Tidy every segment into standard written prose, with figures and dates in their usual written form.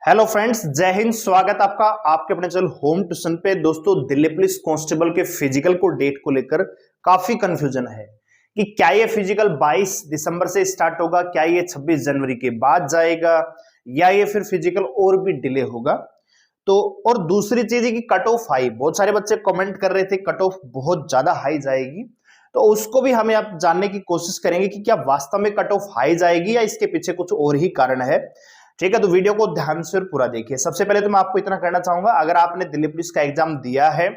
Hello friends, जय हिंद। स्वागत आपका आपके अपने चैनल होम ट्यूशन पे। दोस्तों, दिल्ली पुलिस कांस्टेबल के फिजिकल को डेट को लेकर काफी कंफ्यूजन है कि क्या ये फिजिकल 22 दिसंबर से स्टार्ट होगा, क्या ये 26 जनवरी के बाद जाएगा, या ये फिर फिजिकल और भी डिले होगा। तो और दूसरी चीज है कि कट ऑफ हाई, बहुत सारे बच्चे कमेंट कर रहे थे कट ऑफ बहुत ज्यादा हाई जाएगी, तो उसको भी हमें आप जानने की कोशिश करेंगे कि क्या वास्तव में कट ऑफ हाई जाएगी या इसके पीछे कुछ और ही कारण है। ठीक है, तो वीडियो को ध्यान से पूरा देखिए। सबसे पहले तो मैं आपको इतना कहना चाहूंगा, अगर आपने दिल्ली पुलिस का एग्जाम दिया है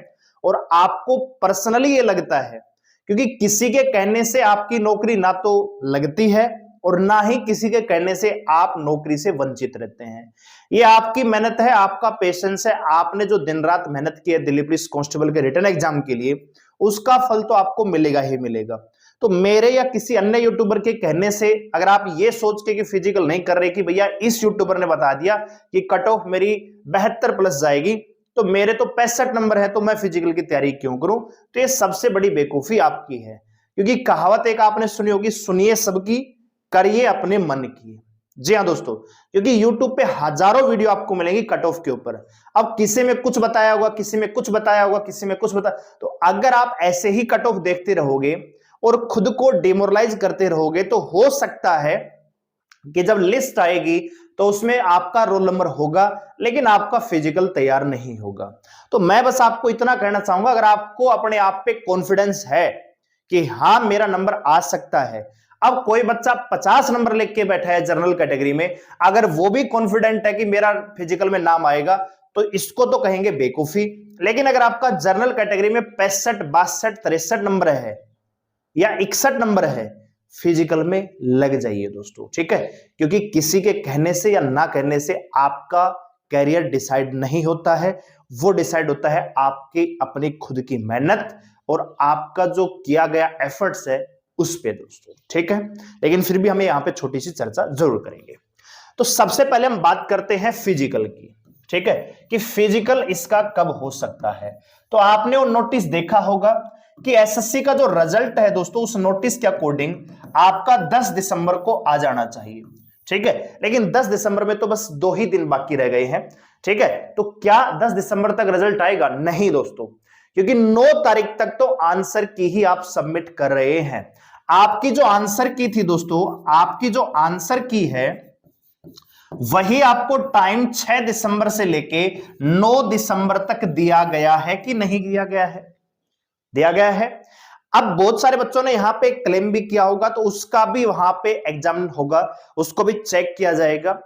और आपको पर्सनली ये लगता है, क्योंकि किसी के कहने से आपकी नौकरी ना तो लगती है और ना ही किसी के कहने से आप नौकरी से वंचित रहते हैं। ये आपकी मेहनत है, आपका पेशेंस है, आपने जो दिन रात मेहनत की है दिल्ली पुलिस कांस्टेबल के रिटन एग्जाम के लिए, उसका फल तो आपको मिलेगा ही मिलेगा। तो मेरे या किसी अन्य यूट्यूबर के कहने से अगर आप ये सोच के कि फिजिकल नहीं कर रहे कि भैया इस यूट्यूबर ने बता दिया कि कट ऑफ मेरी 72 प्लस जाएगी, तो मेरे तो 65 नंबर है, तो मैं फिजिकल की तैयारी क्यों करूं, तो ये सबसे बड़ी बेवकूफी आपकी है। क्योंकि कहावत एक आपने सुनी होगी, सुनिए सबकी, करिए अपने मन की। जी हाँ दोस्तों, क्योंकि YouTube पे हजारों वीडियो आपको मिलेंगी कट ऑफ के ऊपर। अब किसी में कुछ बताया होगा, किसी में कुछ बताया होगा, किसी में कुछ बताया, तो अगर आप ऐसे ही कट ऑफ देखते रहोगे और खुद को डिमोरलाइज करते रहोगे, तो हो सकता है कि जब लिस्ट आएगी तो उसमें आपका रोल नंबर होगा, लेकिन आपका फिजिकल तैयार नहीं होगा। तो मैं बस आपको इतना कहना चाहूंगा, अगर आपको अपने आप पे कॉन्फिडेंस है कि हां मेरा नंबर आ सकता है। अब कोई बच्चा 50 नंबर लेके के बैठा है जनरल कैटेगरी में, अगर वो भी कॉन्फिडेंट है कि मेरा फिजिकल में नाम आएगा, तो इसको तो कहेंगे बेवकूफी। लेकिन अगर आपका जनरल कैटेगरी में 65, 62, 63 नंबर है या 61 नंबर है, फिजिकल में लग जाइए दोस्तों। ठीक है, क्योंकि किसी के कहने से या ना कहने से आपका कैरियर डिसाइड नहीं होता है, वो डिसाइड होता है आपकी अपनी खुद की मेहनत और आपका जो किया गया एफर्ट्स है उस पे दोस्तों। ठीक है, लेकिन फिर भी हमें यहां पे छोटी सी चर्चा जरूर करेंगे। तो सबसे पहले हम बात करते हैं फिजिकल की। ठीक है, कि फिजिकल इसका कब हो सकता है। तो आपने वो नोटिस देखा होगा कि एसएससी का जो रिजल्ट है दोस्तों, उस नोटिस के अकॉर्डिंग आपका 10 दिसंबर को आ जाना चाहिए। ठीक है, लेकिन 10 दिसंबर में तो बस 2 ही दिन बाकी रह गए हैं। ठीक है, तो क्या 10 दिसंबर तक रिजल्ट आएगा? नहीं दोस्तों, क्योंकि 9 तारीख तक तो आंसर की ही आप सबमिट कर रहे हैं। आपकी जो आंसर की थी दोस्तों, आपकी जो आंसर की है वही आपको टाइम 6 दिसंबर से लेके 9 दिसंबर तक दिया गया है कि नहीं दिया गया है? दिया गया है। अब बहुत सारे बच्चों ने यहां पे क्लेम भी किया होगा, तो उसका भी वहां पे एग्जाम होगा, उसको भी चेक किया जाएगा,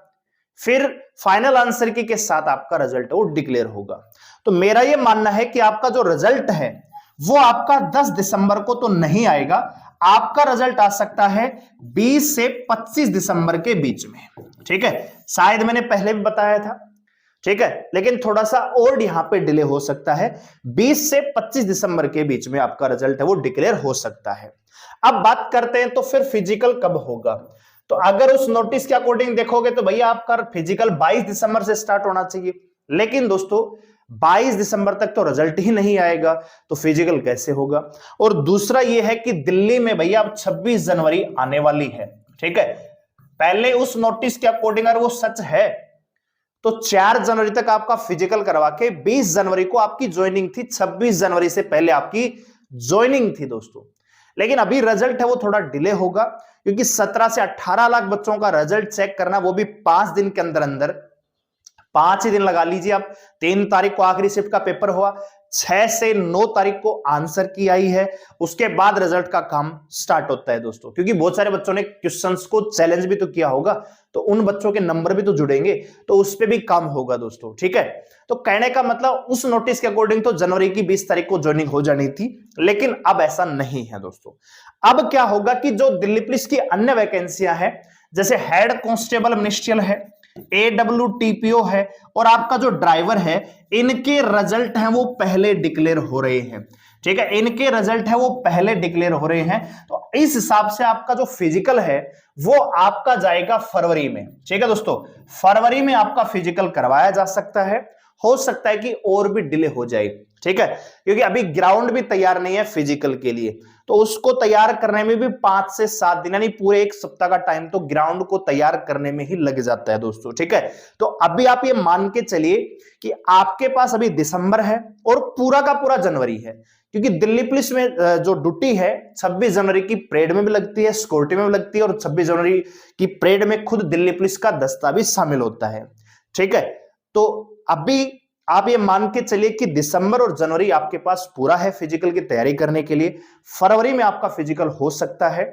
फिर फाइनल आंसर की के साथ आपका रिजल्ट वो डिक्लेयर होगा। तो मेरा ये मानना है कि आपका जो रिजल्ट है वो आपका 10 दिसंबर को तो नहीं आएगा, आपका रिजल्ट आ सकता है 20 से 25 दिसंबर के बीच में। ठीक है, शायद मैंने पहले भी बताया था। ठीक है, लेकिन थोड़ा सा और यहां पे डिले हो सकता है, 20 से 25 दिसंबर के बीच में आपका रिजल्ट है वो डिक्लेयर हो सकता है। अब बात करते हैं तो फिर फिजिकल कब होगा। तो अगर उस नोटिस के अकॉर्डिंग देखोगे तो भैया आपका फिजिकल 22 दिसंबर से स्टार्ट होना चाहिए, लेकिन दोस्तों 22 दिसंबर तक तो रिजल्ट ही नहीं आएगा, तो फिजिकल कैसे होगा। और दूसरा यह है कि दिल्ली में भैया अब 26 जनवरी आने वाली है। ठीक है, पहले उस नोटिस के अकॉर्डिंग अगर वो सच है तो 4 जनवरी तक आपका फिजिकल करवा के 20 जनवरी को आपकी ज्वाइनिंग थी, 26 जनवरी से पहले आपकी ज्वाइनिंग थी दोस्तों। लेकिन अभी रिजल्ट है वो थोड़ा डिले होगा, क्योंकि 17 से 18 लाख बच्चों का रिजल्ट चेक करना, वो भी 5 दिन के अंदर अंदर, 5 ही दिन लगा लीजिए आप। 3 तारीख को आखिरी शिफ्ट का पेपर हुआ, 6 से 9 तारीख को आंसर की आई है, उसके बाद रिजल्ट का काम स्टार्ट होता है दोस्तों। क्योंकि बहुत सारे बच्चों ने क्वेश्चंस को चैलेंज भी तो किया होगा, तो उन बच्चों के नंबर भी तो जुड़ेंगे, तो उस पर भी काम होगा दोस्तों। ठीक है, तो कहने का मतलब उस नोटिस के अकॉर्डिंग तो जनवरी की 20 तारीख को ज्वाइनिंग हो जानी थी, लेकिन अब ऐसा नहीं है दोस्तों। अब क्या होगा कि जो दिल्ली पुलिस की अन्य वैकेंसियां हैं, जैसे हेड कांस्टेबल मिनिस्ट्रियल है, AWTPO है, और आपका जो ड्राइवर है, इनके रिजल्ट हैं वो पहले डिक्लेयर हो रहे हैं। ठीक है, इनके रिजल्ट है वो पहले डिक्लेयर हो रहे हैं, तो इस हिसाब से आपका जो फिजिकल है वो आपका जाएगा फरवरी में। ठीक है दोस्तों, फरवरी में आपका फिजिकल करवाया जा सकता है, हो सकता है कि और भी डिले हो जाए। ठीक है, क्योंकि अभी ग्राउंड भी तैयार नहीं है फिजिकल के लिए, तो उसको तैयार करने में भी 5 से 7 दिन यानी पूरे एक सप्ताह का टाइम तो ग्राउंड को तैयार करने में ही लग जाता है दोस्तों। ठीक है, तो अभी आप ये मान के चलिए कि आपके पास अभी दिसंबर है और पूरा का पूरा जनवरी है, क्योंकि दिल्ली पुलिस में जो ड्यूटी है 26 जनवरी की परेड में भी लगती है, सिक्योरिटी में भी लगती है, और 26 जनवरी की परेड में खुद दिल्ली पुलिस का दस्ता भी शामिल होता है। ठीक है, तो अभी आप ये मान के चलिए कि दिसंबर और जनवरी आपके पास पूरा है फिजिकल की तैयारी करने के लिए, फरवरी में आपका फिजिकल हो सकता है,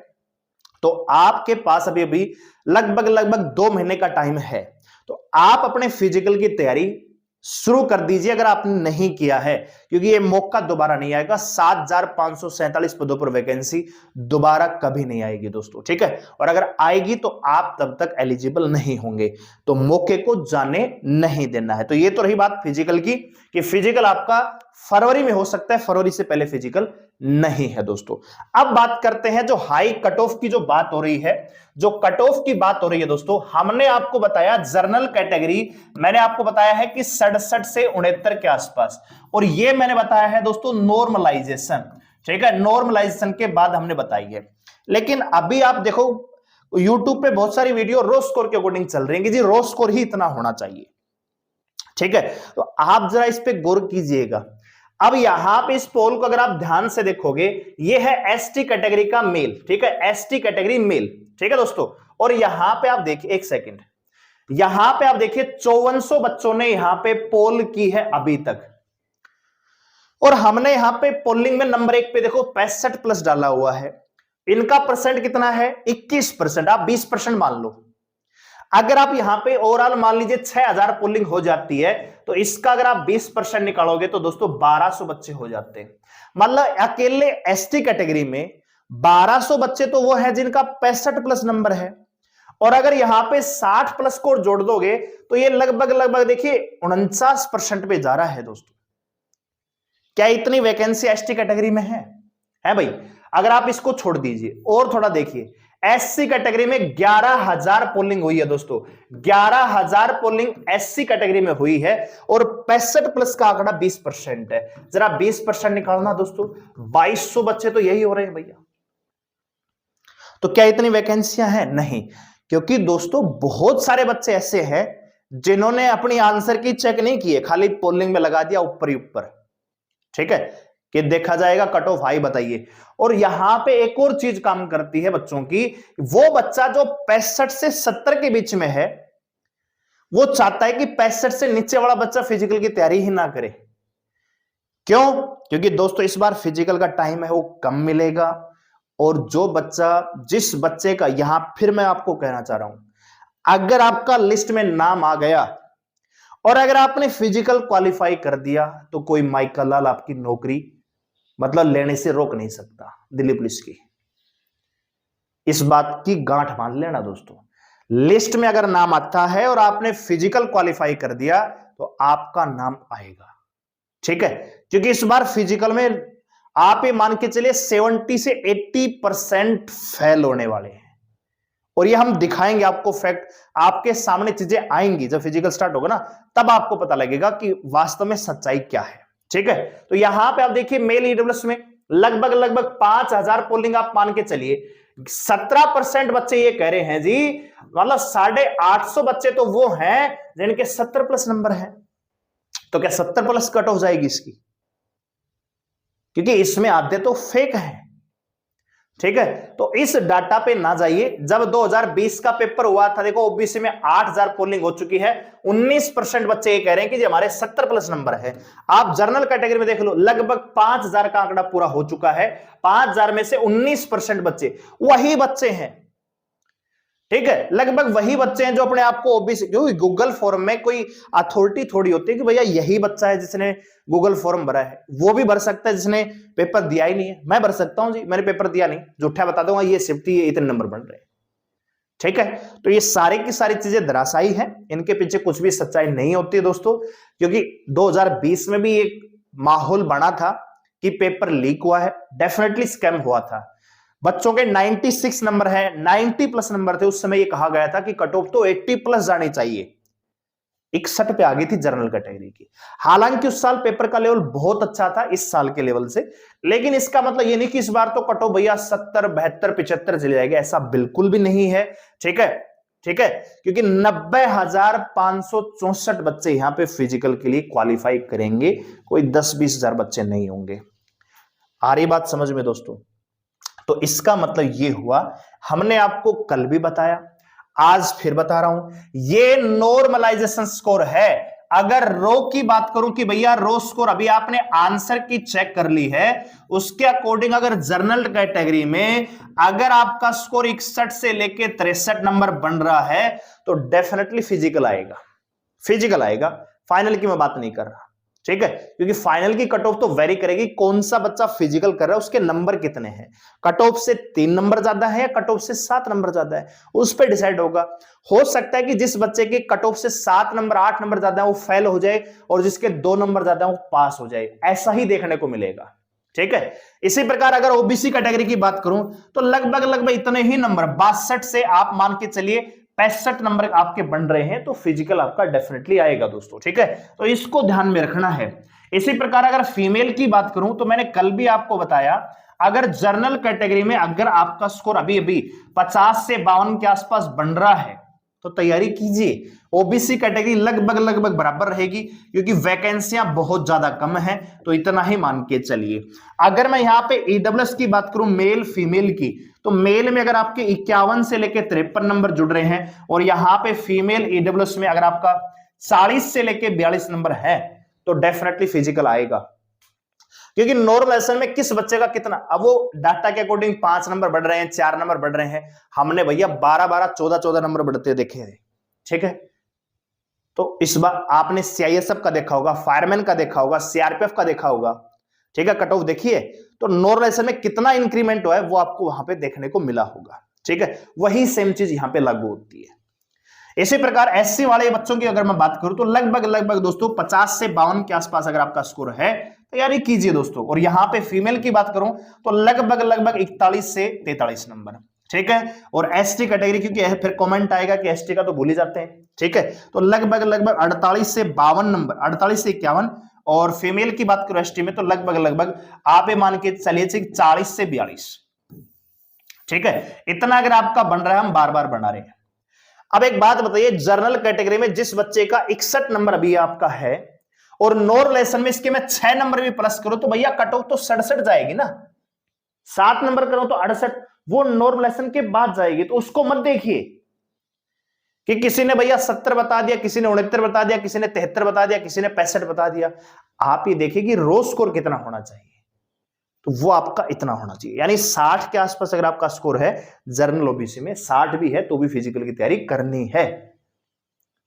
तो आपके पास अभी अभी लगभग 2 महीने का टाइम है। तो आप अपने फिजिकल की तैयारी शुरू कर दीजिए अगर आपने नहीं किया है, क्योंकि ये मौका दोबारा नहीं आएगा। 7,547 पदों पर वैकेंसी दोबारा कभी नहीं आएगी दोस्तों। ठीक है, और अगर आएगी तो आप तब तक एलिजिबल नहीं होंगे, तो मौके को जाने नहीं देना है। तो ये तो रही बात फिजिकल की, कि फिजिकल आपका फरवरी में हो सकता है, फरवरी से पहले फिजिकल नहीं है दोस्तों। अब बात करते हैं जो हाई कट ऑफ की जो बात हो रही है, जो कट ऑफ की बात हो रही है दोस्तों, हमने आपको बताया जनरल कैटेगरी मैंने आपको बताया है कि 67 से 69 के आसपास, और ये मैंने बताया है दोस्तों नॉर्मलाइजेशन। ठीक है, नॉर्मलाइजेशन के बाद हमने बताई है। लेकिन अभी आप देखो यूट्यूब पे बहुत सारी वीडियो रो स्कोर के अकॉर्डिंग चल रही है कि जी रो स्कोर ही इतना होना चाहिए। ठीक है, तो आप जरा इस पे गौर कीजिएगा। अब यहां पे इस पोल को अगर आप ध्यान से देखोगे, ये है एसटी कैटेगरी का मेल। ठीक है, एसटी कैटेगरी मेल। ठीक है दोस्तों, और यहां पे आप देखिए, एक सेकंड, यहां पे आप देखिए 5400 बच्चों ने यहां पे पोल की है अभी तक, और हमने यहां पे पोलिंग में नंबर 1 पे देखो 65+ डाला हुआ है। इनका परसेंट कितना है? 21%। आप 20% मान लो। अगर आप यहां पे ओवरऑल मान लीजिए 6000 पोलिंग हो जाती है, तो इसका अगर आप 20% निकालोगे तो दोस्तों 1200 बच्चे हो जाते हैं। मतलब अकेले एसटी कैटेगरी में 1200 बच्चे तो वो है जिनका 65+ नंबर है, और अगर यहां पे 60+ को जोड़ दोगे तो ये लगभग देखिए 49% पे जा रहा है दोस्तों। क्या इतनी वैकेंसी एसटी कैटेगरी में है भाई? अगर आप इसको छोड़ दीजिए और थोड़ा देखिए, एससी कैटेगरी में 11,000 पोलिंग हुई है दोस्तों। 11,000 पोलिंग एससी कैटेगरी में हुई है, और 65+ का आंकड़ा 20% है। जरा 20% निकालना दोस्तों, 2200 बच्चे तो यही हो रहे हैं भैया। तो क्या इतनी वैकेंसियां हैं? नहीं, क्योंकि दोस्तों बहुत सारे बच्चे ऐसे हैं जिन्होंने अपनी आंसर की चेक नहीं किए, खाली पोलिंग में लगा दिया ऊपर ही ऊपर। ठीक है, कि देखा जाएगा कट ऑफ हाई बताइए। और यहां पे एक और चीज काम करती है बच्चों की, वो बच्चा जो 65 से 70 के बीच में है, वो चाहता है कि 65 से नीचे वाला बच्चा फिजिकल की तैयारी ही ना करे। क्यों? क्योंकि दोस्तों इस बार फिजिकल का टाइम है वो कम मिलेगा, और जो बच्चा, जिस बच्चे का, यहां फिर मैं आपको कहना चाह रहा हूं, अगर आपका लिस्ट में नाम आ गया और अगर आपने फिजिकल क्वालिफाई कर दिया, तो कोई माइकल लाल आपकी नौकरी मतलब लेने से रोक नहीं सकता दिल्ली पुलिस की। इस बात की गांठ बांध लेना दोस्तों। लिस्ट में अगर नाम आता है और आपने फिजिकल क्वालिफाई कर दिया तो आपका नाम आएगा। ठीक है, क्योंकि इस बार फिजिकल में आप ये मान के चलिए 70 से 80% फेल होने वाले हैं, और ये हम दिखाएंगे आपको फैक्ट, आपके सामने चीजें आएंगी। जब फिजिकल स्टार्ट होगा ना, तब आपको पता लगेगा कि वास्तव में सच्चाई क्या है। ठीक है, तो यहां पे आप देखिए मेल ईडब्ल्यूएस में लगभग 5000 पोलिंग आप मान के चलिए, 17% बच्चे ये कह रहे हैं जी, मतलब 850 बच्चे तो वो हैं जिनके 70+ नंबर है। तो क्या 70+ कट ऑफ जाएगी इसकी? क्योंकि इसमें आधे तो फेक है। ठीक है, तो इस डाटा पे ना जाइए। जब 2020 का पेपर हुआ था, देखो ओबीसी में 8000 पोलिंग हो चुकी है, 19% बच्चे ये कह रहे हैं कि हमारे 70+ नंबर है। आप जनरल कैटेगरी में देख लो, लगभग 5000 का आंकड़ा पूरा हो चुका है। 5000 में से 19% बच्चे वही बच्चे हैं। ठीक है, लगभग वही बच्चे हैं जो अपने आप को ओबीसी, क्योंकि गूगल फॉर्म में कोई अथॉरिटी थोड़ी होती है कि भैया यही बच्चा है जिसने गूगल फॉर्म भरा है। वो भी भर सकता है जिसने पेपर दिया ही नहीं है। मैं भर सकता हूं जी, मैंने पेपर दिया नहीं, झूठा बता दूंगा ये शिफ्ट, ये इतने नंबर बन रहे हैं। ठीक है, तो ये सारी की सारी चीजें धराशायी हैं, इनके पीछे कुछ भी सच्चाई नहीं होती है दोस्तों। क्योंकि 2020 में भी एक माहौल बना था कि पेपर लीक हुआ है, डेफिनेटली स्कैम हुआ था। बच्चों के 96 नंबर है, 90+ नंबर थे। उस समय ये कहा गया था कि कट ऑफ तो 80+ जानी चाहिए। 61 पे आ गई थी जनरल कैटेगरी की। हालांकि उस साल पेपर का लेवल बहुत अच्छा था इस साल के लेवल से, लेकिन इसका मतलब ये नहीं कि इस बार तो कट ऑफ भैया 70, 72, 75 चले जाएगी, ऐसा बिल्कुल भी नहीं है। ठीक है, ठीक है, क्योंकि 90,564 बच्चे यहां पे फिजिकल के लिए क्वालिफाई करेंगे, कोई 10-20 हजार बच्चे नहीं होंगे। आ रही बात समझ में दोस्तों? तो इसका मतलब ये हुआ, हमने आपको कल भी बताया, आज फिर बता रहा हूं, ये नॉर्मलाइजेशन स्कोर है। अगर रो की बात करूं कि भैया रो स्कोर अभी आपने आंसर की चेक कर ली है, उसके अकॉर्डिंग अगर जनरल कैटेगरी में अगर आपका स्कोर 61 से लेके 63 नंबर बन रहा है तो डेफिनेटली फिजिकल आएगा, फिजिकल आएगा। फाइनल की मैं बात नहीं कर रहा, ठीक है, क्योंकि फाइनल की कट ऑफ तो वेरी करेगी, कौन सा बच्चा फिजिकल कर रहा है उसके नंबर कितने हैं, कट ऑफ से 3 नंबर ज्यादा है या कट ऑफ से 7 नंबर ज्यादा है, उस पर डिसाइड होगा। हो सकता है कि जिस बच्चे के कट ऑफ से 7 नंबर 8 नंबर ज्यादा है वो फेल हो जाए, और जिसके 2 नंबर ज्यादा है वो पास हो जाए, ऐसा ही देखने को मिलेगा। ठीक है, इसी प्रकार अगर ओबीसी कैटेगरी की बात करूं तो लगभग लगभग इतने ही नंबर, 62 से आप मान के चलिए 65 नंबर आपके बन रहे हैं, तो फिजिकल आपका डेफिनेटली आएगा दोस्तों। ठीक है, तो इसको ध्यान में रखना है। इसी प्रकार अगर फीमेल की बात करूं तो मैंने कल भी आपको बताया, अगर जनरल कैटेगरी में अगर आपका स्कोर अभी अभी 50 से 52 के आसपास बन रहा है तो तैयारी कीजिए। ओबीसी कैटेगरी लगभग लगभग बराबर रहेगी, क्योंकि वैकेंसियां बहुत ज्यादा कम है, तो इतना ही मान के चलिए। अगर मैं यहां पे ईडब्ल्यूएस की बात करूं मेल फीमेल की, तो मेल में अगर आपके 51 से लेके 53 नंबर जुड़ रहे हैं, और यहां पे फीमेल ईडब्ल्यूएस में अगर आपका 40 से लेके 42 नंबर है तो डेफिनेटली फिजिकल आएगा। क्योंकि नॉर्मलाइजेशन में किस बच्चे का कितना, अब वो डाटा के अकॉर्डिंग 5 नंबर बढ़ रहे हैं, 4 नंबर बढ़ रहे हैं, हमने भैया 12-12, 14-14 नंबर बढ़ते देखे हैं। ठीक है, तो इस बार आपने सीआईएसएफ का देखा होगा, फायरमैन का देखा होगा, सीआरपीएफ का देखा होगा। ठीक है, कट ऑफ देखिए, तो नॉर्मलाइजेशन में कितना इंक्रीमेंट हुआ है वो आपको वहां पे देखने को मिला होगा। ठीक है, वही सेम चीज यहां पे लागू होती है। इसी प्रकार एससी वाले बच्चों की अगर मैं बात करूं तो लगभग लगभग दोस्तों 50 से 52 के आसपास अगर आपका स्कोर है, तैयारी कीजिए दोस्तों। और यहां पे फीमेल की बात करूं तो लगभग लगभग 41 से 43 नंबर। ठीक है, और एसटी कैटेगरी, क्योंकि फिर कमेंट आएगा कि एसटी का तो भूल ही जाते हैं। ठीक है, तो लगभग लगभग 48 से 52 नंबर, 48 से 51, और फीमेल की बात करो एसटी में तो लगभग लगभग आप ये मान के चलिए 40 से 42। ठीक है, इतना अगर आपका बन रहा है, हम बार बार बना रहे हैं। अब एक बात बताइए, जनरल कैटेगरी में जिस बच्चे का 61 नंबर अभी आपका है, और नॉर्मलाइजेशन में इसके मैं 6 नंबर भी प्लस करूं तो भैया कट ऑफ तो 67 जाएगी ना, 7 नंबर करो तो 68, वो नॉर्मलाइजेशन के बाद जाएगी। तो उसको मत देखिए कि किसी ने भैया 70 बता दिया, किसी ने 69 बता दिया, किसी ने 73 बता दिया, किसी ने 65 बता दिया। आप ये देखिए कि रो स्कोर कितना होना चाहिए, तो वो आपका इतना होना चाहिए, यानी 60 के आसपास अगर आपका स्कोर है, जनरल ओबीसी में 60 भी है तो भी फिजिकल की तैयारी करनी है।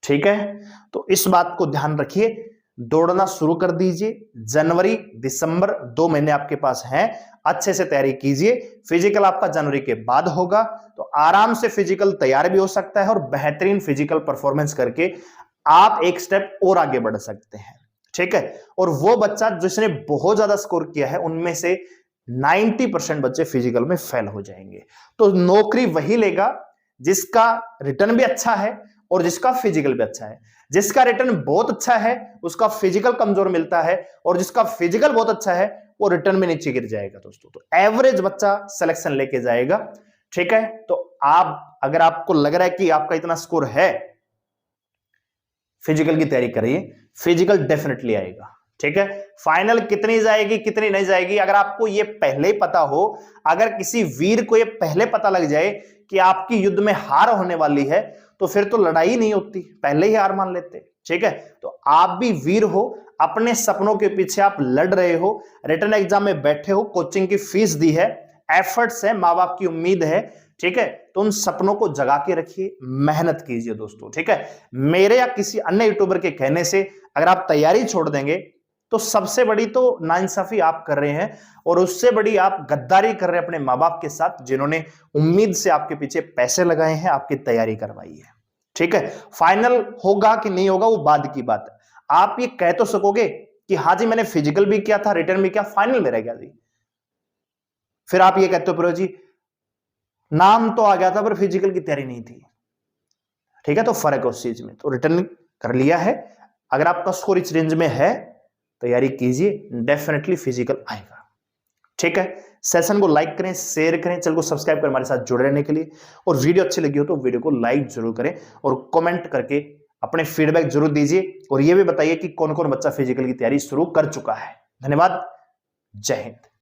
ठीक है, तो इस बात को ध्यान रखिए, दौड़ना शुरू कर दीजिए। जनवरी दिसंबर 2 महीने आपके पास हैं, अच्छे से तैयारी कीजिए। फिजिकल आपका जनवरी के बाद होगा, तो आराम से फिजिकल तैयार भी हो सकता है, और बेहतरीन फिजिकल परफॉर्मेंस करके आप एक स्टेप और आगे बढ़ सकते हैं। ठीक है, और वो बच्चा जिसने बहुत ज्यादा स्कोर किया है, उनमें से 90% बच्चे फिजिकल में फेल हो जाएंगे। तो नौकरी वही लेगा जिसका रिटर्न भी अच्छा है और जिसका फिजिकल भी अच्छा है। जिसका रिटर्न बहुत अच्छा है उसका फिजिकल कमजोर मिलता है, और जिसका फिजिकल बहुत अच्छा है वो रिटर्न में नीचे गिर जाएगा दोस्तों। तो एवरेज बच्चा सिलेक्शन लेके जाएगा। ठीक है, तो आप अगर आपको लग रहा है कि आपका इतना स्कोर है, फिजिकल की तैयारी करिए, फिजिकल डेफिनेटली आएगा। ठीक है, फाइनल कितनी जाएगी कितनी नहीं जाएगी, अगर आपको ये पहले ही पता हो, अगर किसी वीर को ये पहले पता लग जाए कि आपकी युद्ध में हार होने वाली है, तो फिर तो लड़ाई नहीं होती, पहले ही हार मान लेते। ठीक है, तो आप भी वीर हो, अपने सपनों के पीछे आप लड़ रहे हो, रिटर्न एग्जाम में बैठे हो, कोचिंग की फीस दी है, एफर्ट्स है, माँ बाप की उम्मीद है। ठीक है, तो उन सपनों को जगा के रखिए, मेहनत कीजिए दोस्तों। ठीक है, मेरे या किसी अन्य यूट्यूबर के कहने से अगर आप तैयारी छोड़ देंगे तो सबसे बड़ी तो नाइंसाफी आप कर रहे हैं, और उससे बड़ी आप गद्दारी कर रहे हैं अपने माँ बाप के साथ, जिन्होंने उम्मीद से आपके पीछे पैसे लगाए हैं, आपकी तैयारी करवाई है। ठीक है, फाइनल होगा कि नहीं होगा वो बाद की बात है। आप ये कह तो सकोगे कि हाँ जी मैंने फिजिकल भी किया था, रिटर्न भी किया, फाइनल में रह गया जी। फिर आप ये कहते हो प्रो जी नाम तो आ गया था पर फिजिकल की तैयारी नहीं थी। ठीक है, तो फर्क है उस चीज में। तो रिटर्न कर लिया है। अगर आपका स्कोर इस रेंज में है, तैयारी कीजिए, डेफिनेटली फिजिकल आएगा। ठीक है, सेशन को लाइक करें, शेयर करें, चैनल को सब्सक्राइब कर हमारे साथ जुड़े रहने के लिए। और वीडियो अच्छी लगी हो तो वीडियो को लाइक जरूर करें और कमेंट करके अपने फीडबैक जरूर दीजिए और यह भी बताइए कि कौन कौन बच्चा फिजिकल की तैयारी शुरू कर चुका है। धन्यवाद, जय हिंद।